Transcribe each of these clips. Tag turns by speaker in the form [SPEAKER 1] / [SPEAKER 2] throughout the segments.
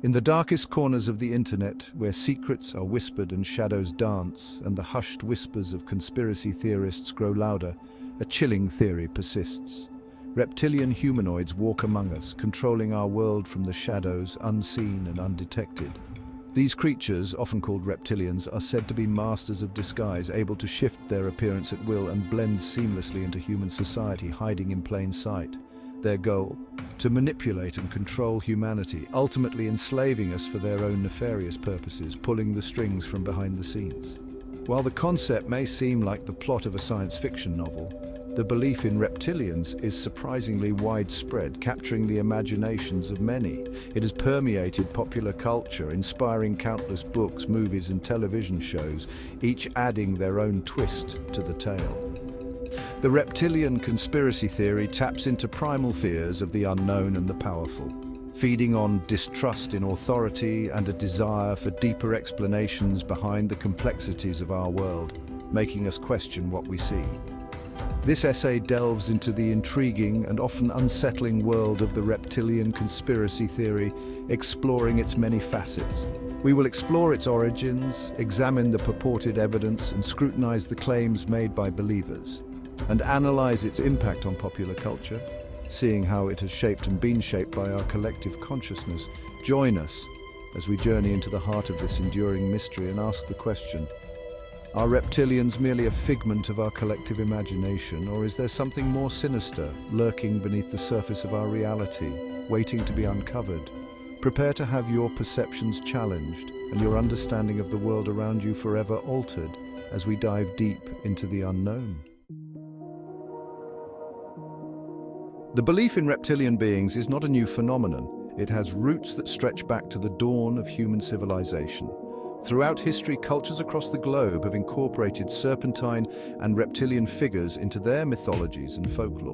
[SPEAKER 1] In the darkest corners of the internet, where secrets are whispered and shadows dance, and the hushed whispers of conspiracy theorists grow louder, a chilling theory persists. Reptilian humanoids walk among us, controlling our world from the shadows, unseen and undetected. These creatures, often called reptilians, are said to be masters of disguise, able to shift their appearance at will and blend seamlessly into human society, hiding in plain sight. Their goal? To manipulate and control humanity, ultimately enslaving us for their own nefarious purposes, pulling the strings from behind the scenes. While the concept may seem like the plot of a science fiction novel, the belief in reptilians is surprisingly widespread, capturing the imaginations of many. It has permeated popular culture, inspiring countless books, movies, and television shows, each adding their own twist to the tale. The reptilian conspiracy theory taps into primal fears of the unknown and the powerful, feeding on distrust in authority and a desire for deeper explanations behind the complexities of our world, making us question what we see. This essay delves into the intriguing and often unsettling world of the reptilian conspiracy theory, exploring its many facets. We will explore its origins, examine the purported evidence, and scrutinize the claims made by believers, and analyze its impact on popular culture, seeing how it has shaped and been shaped by our collective consciousness. Join us as we journey into the heart of this enduring mystery and ask the question: are reptilians merely a figment of our collective imagination, or is there something more sinister lurking beneath the surface of our reality, waiting to be uncovered? Prepare to have your perceptions challenged and your understanding of the world around you forever altered as we dive deep into the unknown. The belief in reptilian beings is not a new phenomenon. It has roots that stretch back to the dawn of human civilization. Throughout history, cultures across the globe have incorporated serpentine and reptilian figures into their mythologies and folklore.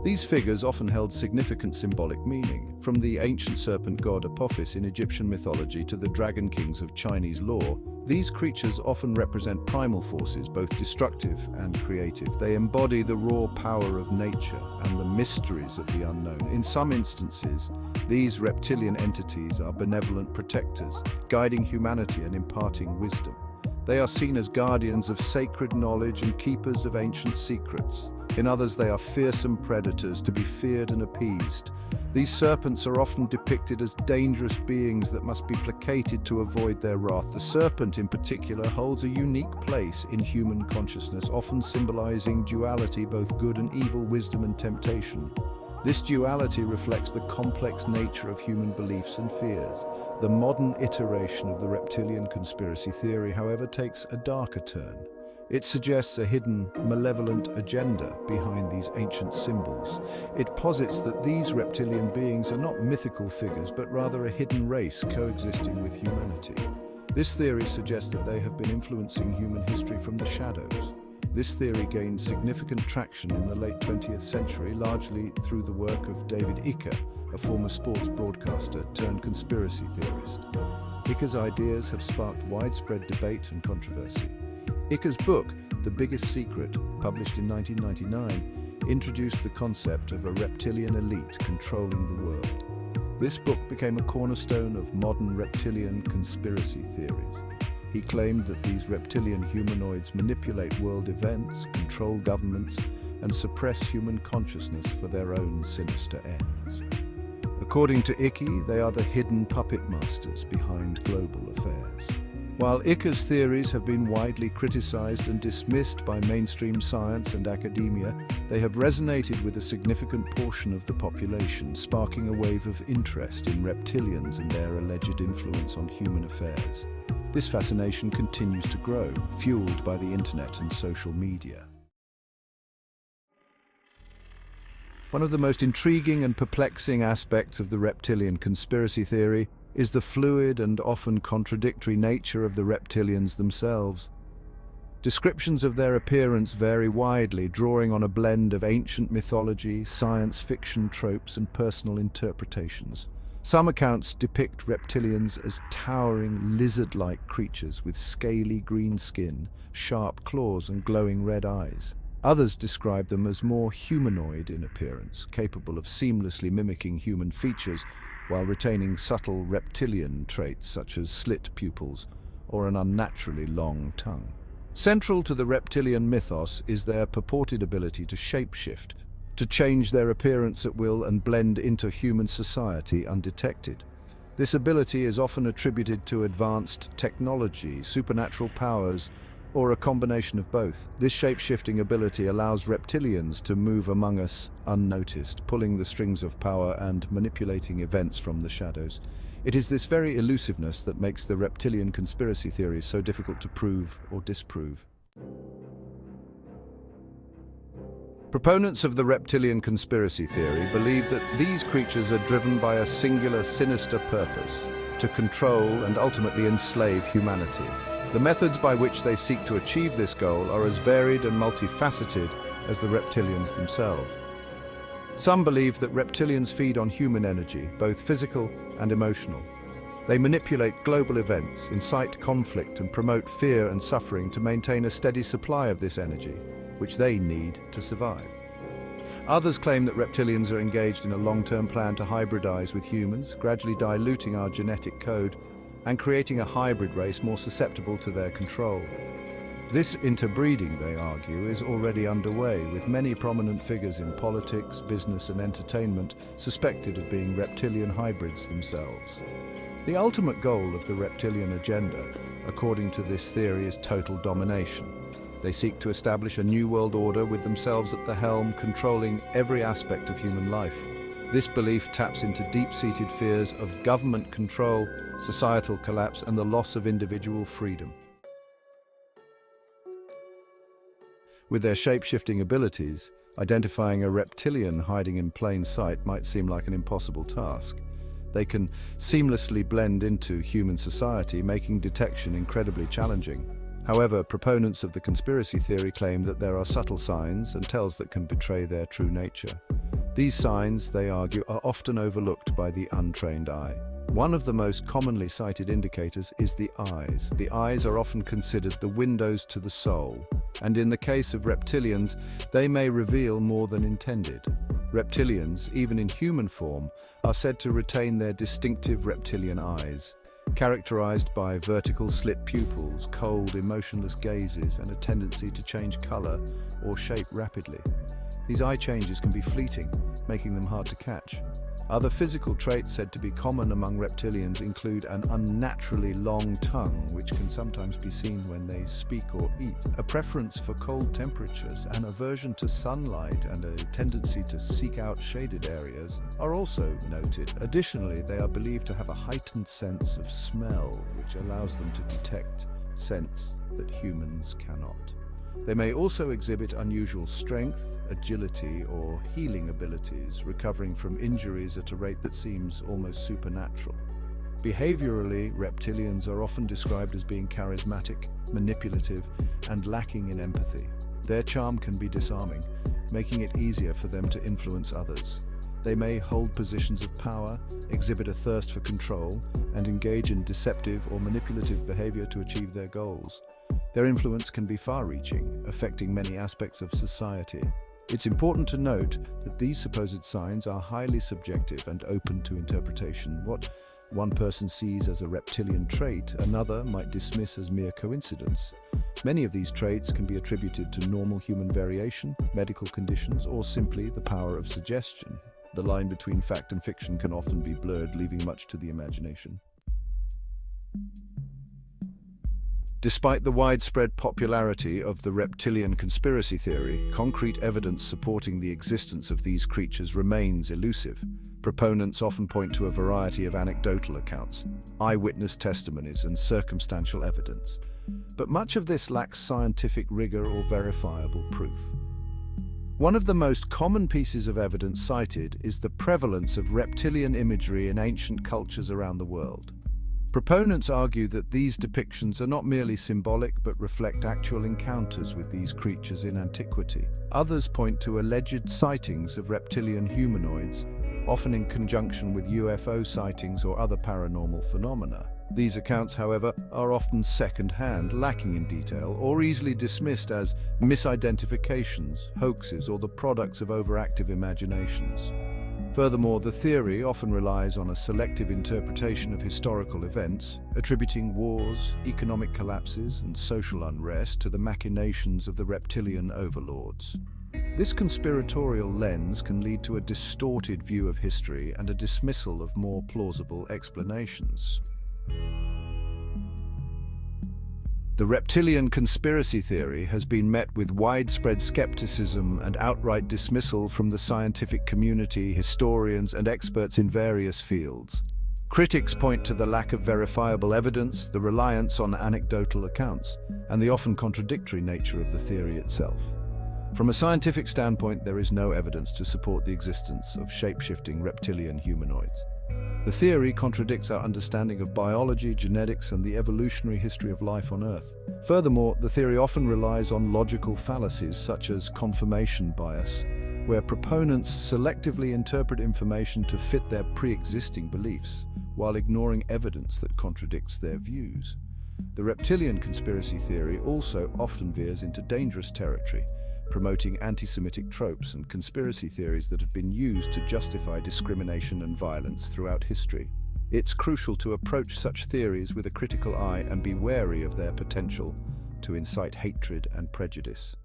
[SPEAKER 1] These figures often held significant symbolic meaning, from the ancient serpent god Apophis in Egyptian mythology to the dragon kings of Chinese lore. These creatures often represent primal forces, both destructive and creative. They embody the raw power of nature and the mysteries of the unknown. In some instances, these reptilian entities are benevolent protectors, guiding humanity and imparting wisdom. They are seen as guardians of sacred knowledge and keepers of ancient secrets. In others, they are fearsome predators to be feared and appeased. These serpents are often depicted as dangerous beings that must be placated to avoid their wrath. The serpent, in particular, holds a unique place in human consciousness, often symbolizing duality, both good and evil, wisdom and temptation. This duality reflects the complex nature of human beliefs and fears. The modern iteration of the reptilian conspiracy theory, however, takes a darker turn. It suggests a hidden, malevolent agenda behind these ancient symbols. It posits that these reptilian beings are not mythical figures, but rather a hidden race coexisting with humanity. This theory suggests that they have been influencing human history from the shadows. This theory gained significant traction in the late 20th century, largely through the work of David Icke, a former sports broadcaster turned conspiracy theorist. Icke's ideas have sparked widespread debate and controversy. Icke's book, The Biggest Secret, published in 1999, introduced the concept of a reptilian elite controlling the world. This book became a cornerstone of modern reptilian conspiracy theories. He claimed that these reptilian humanoids manipulate world events, control governments, and suppress human consciousness for their own sinister ends. According to Icke, they are the hidden puppet masters behind global affairs. While Icke's theories have been widely criticized and dismissed by mainstream science and academia, they have resonated with a significant portion of the population, sparking a wave of interest in reptilians and their alleged influence on human affairs. This fascination continues to grow, fueled by the internet and social media. One of the most intriguing and perplexing aspects of the reptilian conspiracy theory is the fluid and often contradictory nature of the reptilians themselves. Descriptions of their appearance vary widely, drawing on a blend of ancient mythology, science fiction tropes, and personal interpretations. Some accounts depict reptilians as towering, lizard-like creatures with scaly green skin, sharp claws, and glowing red eyes. Others describe them as more humanoid in appearance, capable of seamlessly mimicking human features, while retaining subtle reptilian traits such as slit pupils or an unnaturally long tongue. Central to the reptilian mythos is their purported ability to shapeshift, to change their appearance at will and blend into human society undetected. This ability is often attributed to advanced technology, supernatural powers, or a combination of both. This shape-shifting ability allows reptilians to move among us unnoticed, pulling the strings of power and manipulating events from the shadows. It is this very elusiveness that makes the reptilian conspiracy theories so difficult to prove or disprove. Proponents of the reptilian conspiracy theory believe that these creatures are driven by a singular, sinister purpose: to control and ultimately enslave humanity. The methods by which they seek to achieve this goal are as varied and multifaceted as the reptilians themselves. Some believe that reptilians feed on human energy, both physical and emotional. They manipulate global events, incite conflict, and promote fear and suffering to maintain a steady supply of this energy, which they need to survive. Others claim that reptilians are engaged in a long-term plan to hybridize with humans, gradually diluting our genetic code and creating a hybrid race more susceptible to their control. This interbreeding, they argue, is already underway, with many prominent figures in politics, business, and entertainment suspected of being reptilian hybrids themselves. The ultimate goal of the reptilian agenda, according to this theory, is total domination. They seek to establish a new world order with themselves at the helm, controlling every aspect of human life. This belief taps into deep-seated fears of government control, societal collapse, and the loss of individual freedom. With their shape-shifting abilities, identifying a reptilian hiding in plain sight might seem like an impossible task. They can seamlessly blend into human society, making detection incredibly challenging. However, proponents of the conspiracy theory claim that there are subtle signs and tells that can betray their true nature. These signs, they argue, are often overlooked by the untrained eye. One of the most commonly cited indicators is the eyes. The eyes are often considered the windows to the soul, and in the case of reptilians, they may reveal more than intended. Reptilians, even in human form, are said to retain their distinctive reptilian eyes, characterized by vertical slit pupils, cold, emotionless gazes, and a tendency to change color or shape rapidly. These eye changes can be fleeting, making them hard to catch. Other physical traits said to be common among reptilians include an unnaturally long tongue, which can sometimes be seen when they speak or eat, a preference for cold temperatures, an aversion to sunlight, and a tendency to seek out shaded areas are also noted. Additionally, they are believed to have a heightened sense of smell, which allows them to detect scents that humans cannot. They may also exhibit unusual strength, agility, or healing abilities, recovering from injuries at a rate that seems almost supernatural. Behaviorally, reptilians are often described as being charismatic, manipulative, and lacking in empathy. Their charm can be disarming, making it easier for them to influence others. They may hold positions of power, exhibit a thirst for control, and engage in deceptive or manipulative behavior to achieve their goals. Their influence can be far-reaching, affecting many aspects of society. It's important to note that these supposed signs are highly subjective and open to interpretation. What one person sees as a reptilian trait, another might dismiss as mere coincidence. Many of these traits can be attributed to normal human variation, medical conditions, or simply the power of suggestion. The line between fact and fiction can often be blurred, leaving much to the imagination. Despite the widespread popularity of the reptilian conspiracy theory, concrete evidence supporting the existence of these creatures remains elusive. Proponents often point to a variety of anecdotal accounts, eyewitness testimonies, and circumstantial evidence. But much of this lacks scientific rigor or verifiable proof. One of the most common pieces of evidence cited is the prevalence of reptilian imagery in ancient cultures around the world. Proponents argue that these depictions are not merely symbolic but reflect actual encounters with these creatures in antiquity. Others point to alleged sightings of reptilian humanoids, often in conjunction with UFO sightings or other paranormal phenomena. These accounts, however, are often second-hand, lacking in detail, or easily dismissed as misidentifications, hoaxes, or the products of overactive imaginations. Furthermore, the theory often relies on a selective interpretation of historical events, attributing wars, economic collapses, and social unrest to the machinations of the reptilian overlords. This conspiratorial lens can lead to a distorted view of history and a dismissal of more plausible explanations. The reptilian conspiracy theory has been met with widespread skepticism and outright dismissal from the scientific community, historians, and experts in various fields. Critics point to the lack of verifiable evidence, the reliance on anecdotal accounts, and the often contradictory nature of the theory itself. From a scientific standpoint, there is no evidence to support the existence of shape-shifting reptilian humanoids. The theory contradicts our understanding of biology, genetics, and the evolutionary history of life on Earth. Furthermore, the theory often relies on logical fallacies such as confirmation bias, where proponents selectively interpret information to fit their pre-existing beliefs, while ignoring evidence that contradicts their views. The reptilian conspiracy theory also often veers into dangerous territory, promoting anti-Semitic tropes and conspiracy theories that have been used to justify discrimination and violence throughout history. It's crucial to approach such theories with a critical eye and be wary of their potential to incite hatred and prejudice.